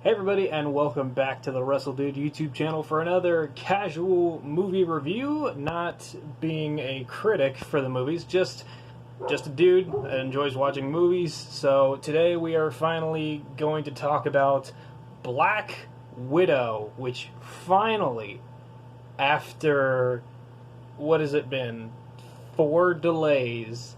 Hey everybody, and welcome back to the WrestleDude YouTube channel for another casual movie review. Not being a critic for the movies, just a dude that enjoys watching movies. So today we are finally going to talk about Black Widow, which finally, after, what has it been, 4 delays,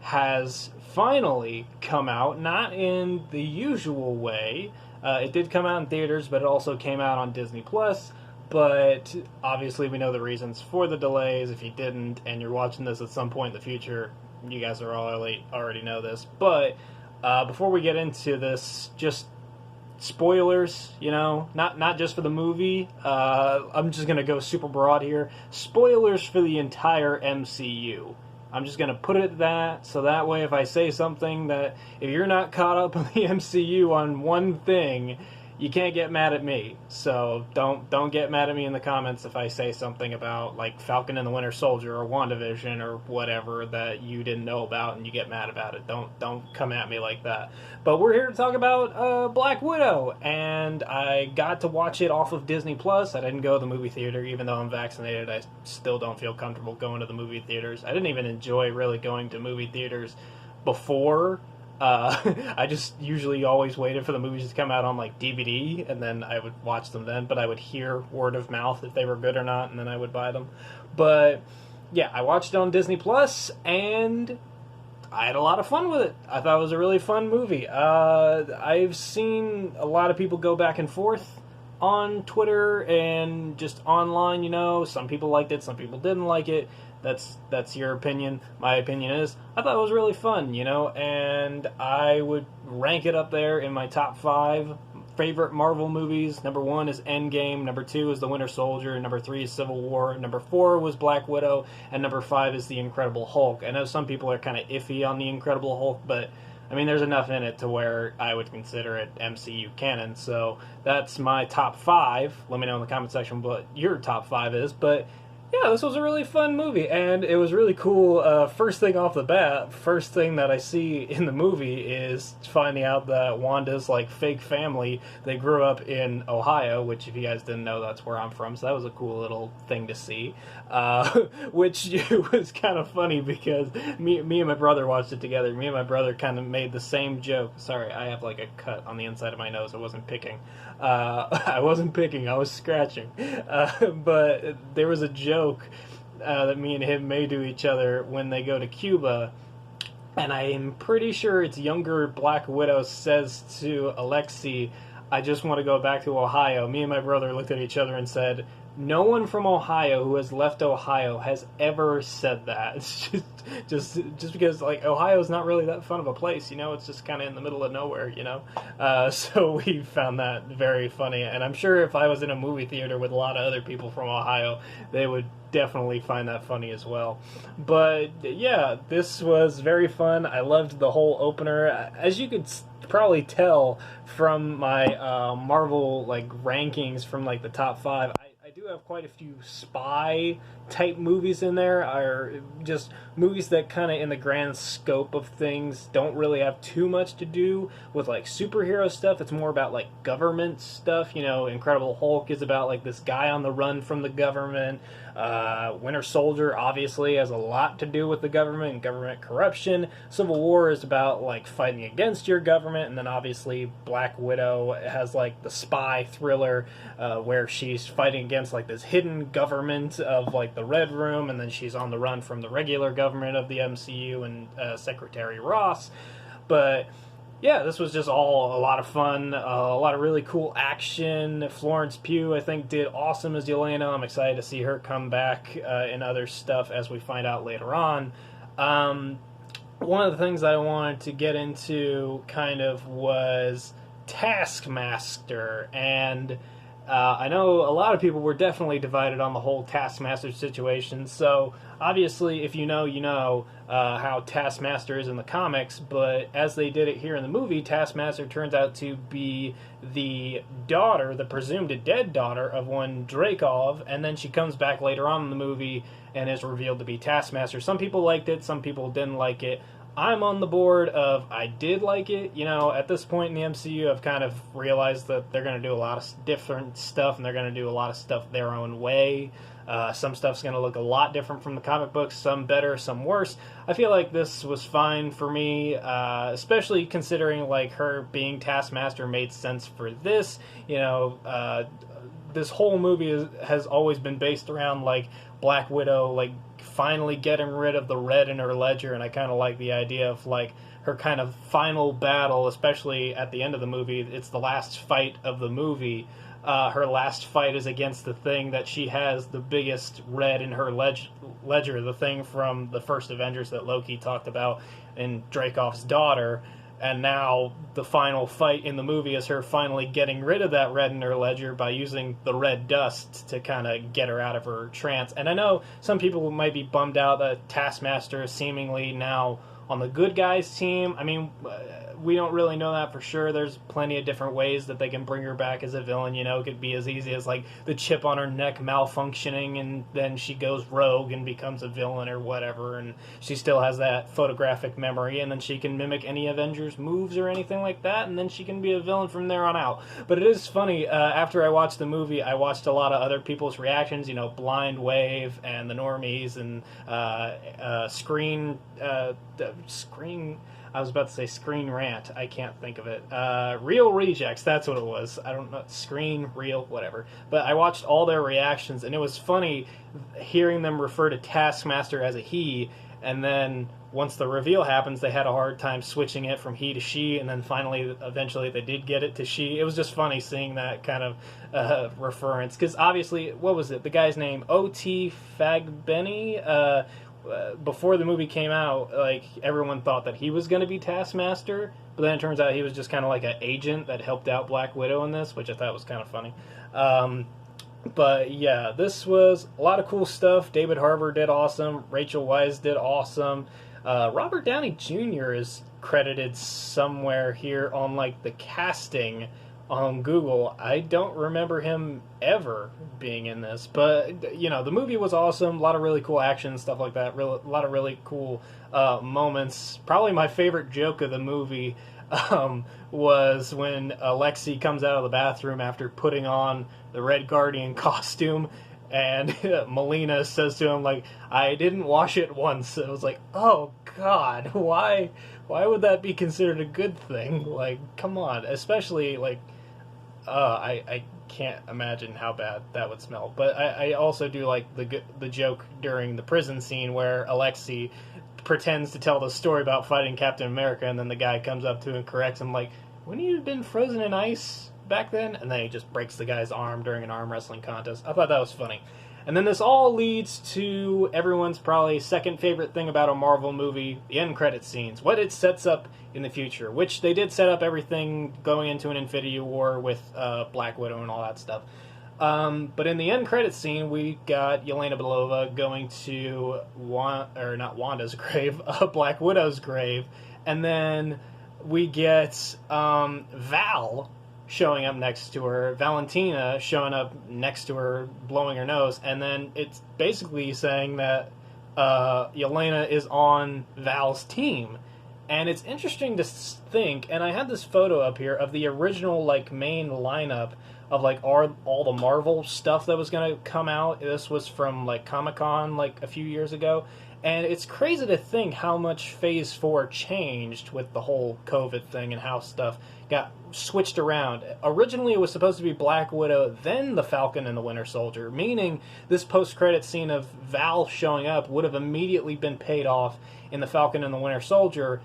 has finally come out, not in the usual way. It did come out in theaters, but it also came out on Disney Plus. But obviously, we know the reasons for the delays. If you didn't, and you're watching this at some point in the future, you guys are already know this. But before we get into this, just spoilers. Not just for the movie. I'm just gonna go super broad here. Spoilers for the entire MCU. I'm just going to put it at that, so that way if I say something that, if you're not caught up in the MCU on one thing, you can't get mad at me. So don't get mad at me in the comments if I say something about, like, Falcon and the Winter Soldier or WandaVision or whatever that you didn't know about and you get mad about it. Don't come at me like that. But we're here to talk about Black Widow, and I got to watch it off of Disney Plus. I didn't go to the movie theater. Even though I'm vaccinated, I still don't feel comfortable going to the movie theaters. I didn't even enjoy really going to movie theaters before. I just usually always waited for the movies to come out on, like, DVD, and then I would watch them then, but I would hear word of mouth if they were good or not, and then I would buy them. But yeah, I watched it on Disney Plus, and I had a lot of fun with it. I thought it was a really fun movie. I've seen a lot of people go back and forth on Twitter and just online, some people liked it, some people didn't like it. That's your opinion. My opinion is, I thought it was really fun, and I would rank it up there in my top 5 favorite Marvel movies. Number 1 is Endgame, number 2 is The Winter Soldier, number 3 is Civil War, number 4 was Black Widow, and number 5 is The Incredible Hulk. I know some people are kind of iffy on The Incredible Hulk, but I mean, there's enough in it to where I would consider it MCU canon. So that's my top 5. Let me know in the comment section what your top 5 is, but yeah, this was a really fun movie, and it was really cool. First thing off the bat, first thing that I see in the movie is finding out that Wanda's, like, fake family, they grew up in Ohio, which, if you guys didn't know, that's where I'm from, so that was a cool little thing to see. Which was kind of funny because me and my brother watched it together. Me and my brother kind of made the same joke. Sorry, I have, like, a cut on the inside of my nose. I wasn't picking. I wasn't picking. I was scratching. But there was a joke that me and him made to each other when they go to Cuba, and I'm pretty sure it's younger Black Widow says to Alexei, "I just want to go back to Ohio." Me and my brother looked at each other and said, "No one from Ohio who has left Ohio has ever said that." It's just because, like, Ohio's not really that fun of a place, it's just kind of in the middle of nowhere, so we found that very funny, and I'm sure if I was in a movie theater with a lot of other people from Ohio, they would definitely find that funny as well. But yeah, this was very fun. I loved the whole opener. As you could probably tell from my Marvel, like, rankings from, like, the top 5, I do have quite a few spy type movies in there, are just movies that kind of, in the grand scope of things, don't really have too much to do with, like, superhero stuff. It's more about, like, government stuff. Incredible Hulk is about, like, this guy on the run from the government. Winter Soldier obviously has a lot to do with the government and government corruption. Civil War is about, like, fighting against your government, and then obviously Black Widow has, like, the spy thriller where she's fighting against, like, this hidden government of, like, the Red Room, and then she's on the run from the regular government of the MCU and Secretary Ross. But yeah, this was just all a lot of fun, a lot of really cool action. Florence Pugh, I think, did awesome as Yelena. I'm excited to see her come back in other stuff as we find out later on. One of the things that I wanted to get into kind of was Taskmaster, and I know a lot of people were definitely divided on the whole Taskmaster situation. So obviously, if you know how Taskmaster is in the comics, but as they did it here in the movie, Taskmaster turns out to be the daughter, the presumed dead daughter of one Dreykov, and then she comes back later on in the movie and is revealed to be Taskmaster. Some people liked it, some people didn't like it. I'm on the board of I did like it. You know, at this point in the MCU, I've kind of realized that they're going to do a lot of different stuff, and they're going to do a lot of stuff their own way. Some stuff's going to look a lot different from the comic books, some better, some worse. I feel like this was fine for me, especially considering like her being Taskmaster made sense for this. You know, this whole movie has always been based around like Black Widow, like finally getting rid of the red in her ledger, and I kind of like the idea of like her kind of final battle, especially at the end of the movie. It's the last fight of the movie. Her last fight is against the thing that she has the biggest red in her ledger, the thing from the first Avengers that Loki talked about in Dreykov's daughter. And now the final fight in the movie is her finally getting rid of that red in her ledger by using the red dust to kind of get her out of her trance. And I know some people might be bummed out that Taskmaster is seemingly now on the good guys team. I mean, we don't really know that for sure. There's plenty of different ways that they can bring her back as a villain. You know, it could be as easy as like the chip on her neck malfunctioning and then she goes rogue and becomes a villain or whatever, and she still has that photographic memory, and then she can mimic any Avengers moves or anything like that, and then she can be a villain from there on out. But it is funny, after I watched the movie, I watched a lot of other people's reactions, you know, Blind Wave and the Normies and Screen I was about to say Screen Rant. I can't think of it. Real Rejects, that's what it was. I don't know. Screen, Real, whatever. But I watched all their reactions, and it was funny hearing them refer to Taskmaster as a he, and then once the reveal happens, they had a hard time switching it from he to she, and then finally, eventually, they did get it to she. It was just funny seeing that kind of reference, because obviously, what was it? The guy's name, 𝗕𝗂𝗪𝗏. Before the movie came out, like, everyone thought that he was going to be Taskmaster, but then it turns out he was just kind of like an agent that helped out Black Widow in this, which I thought was kind of funny. But yeah, this was a lot of cool stuff. David Harbour did awesome. Rachel Weisz did awesome. Robert Downey Jr. is credited somewhere here on like the casting on Google. I don't remember him ever being in this, but you know, the movie was awesome. A lot of really cool action and stuff like that. A lot of really cool moments. Probably my favorite joke of the movie was when Alexei comes out of the bathroom after putting on the Red Guardian costume, and Melina says to him, like, I didn't wash it once. It was like, oh god, why would that be considered a good thing? Like, come on. Especially, like, I can't imagine how bad that would smell. But I also do like the joke during the prison scene where Alexei pretends to tell the story about fighting Captain America, and then the guy comes up to him and corrects him, like, wouldn't you have been frozen in ice back then? And then he just breaks the guy's arm during an arm wrestling contest. I thought that was funny. And then this all leads to everyone's probably second favorite thing about a Marvel movie, the end credit scenes. What it sets up in the future, which they did set up everything going into an Infinity War with Black Widow and all that stuff. But in the end credit scene, we got Yelena Belova going to not Wanda's grave, Black Widow's grave, and then we get Val showing up next to her, Valentina showing up next to her, blowing her nose, and then it's basically saying that Yelena is on Val's team. And it's interesting to think, and I had this photo up here of the original, like, main lineup of, like, all the Marvel stuff that was going to come out. This was from, like, Comic-Con, like, a few years ago. And it's crazy to think how much Phase 4 changed with the whole COVID thing and how stuff got switched around. Originally, it was supposed to be Black Widow, then the Falcon and the Winter Soldier, meaning this post-credit scene of Val showing up would have immediately been paid off in the Falcon and the Winter Soldier.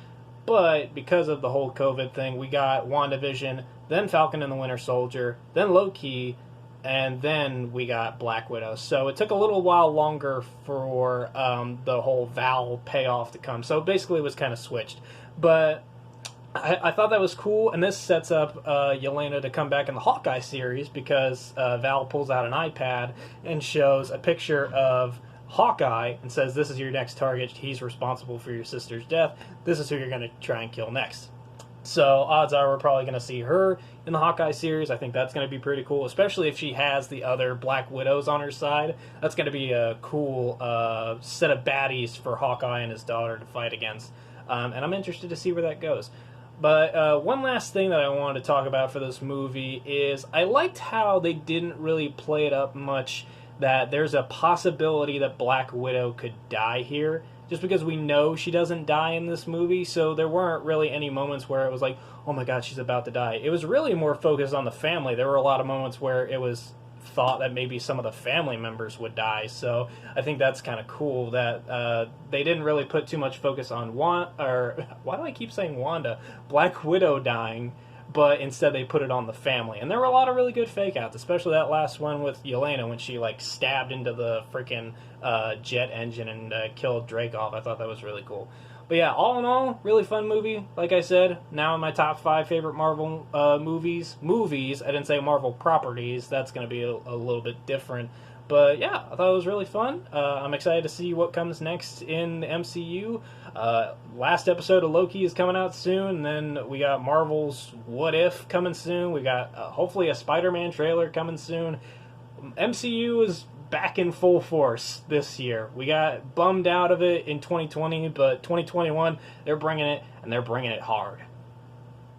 But because of the whole COVID thing, we got WandaVision, then Falcon and the Winter Soldier, then Loki, and then we got Black Widow. So it took a little while longer for the whole Val payoff to come. So basically it was kind of switched. But I thought that was cool, and this sets up Yelena to come back in the Hawkeye series because Val pulls out an iPad and shows a picture of Hawkeye and says, this is your next target. He's responsible for your sister's death. This is who you're going to try and kill next. So odds are we're probably going to see her in the Hawkeye series. I think that's going to be pretty cool, especially if she has the other Black Widows on her side. That's going to be a cool set of baddies for Hawkeye and his daughter to fight against. and I'm interested to see where that goes. But one last thing that I wanted to talk about for this movie is I liked how they didn't really play it up much that there's a possibility that Black Widow could die here, just because we know she doesn't die in this movie, so there weren't really any moments where it was like, oh my god, she's about to die. It was really more focused on the family. There were a lot of moments where it was thought that maybe some of the family members would die, so I think that's kind of cool that they didn't really put too much focus on why do I keep saying Wanda? Black Widow dying, but instead they put it on the family. And there were a lot of really good fake outs, especially that last one with Yelena when she like stabbed into the freaking jet engine and killed 𝗕𝗂𝗪𝗏. I thought that was really cool. But yeah, all in all, really fun movie. Like I said, now in my top 5 favorite Marvel movies. I didn't say Marvel properties. That's going to be a little bit different. But yeah, I thought it was really fun. I'm excited to see what comes next in the MCU. Last episode of Loki is coming out soon. And then we got Marvel's What If coming soon. We got hopefully a Spider-Man trailer coming soon. MCU is back in full force this year. We got bummed out of it in 2020, but 2021, they're bringing it, and they're bringing it hard.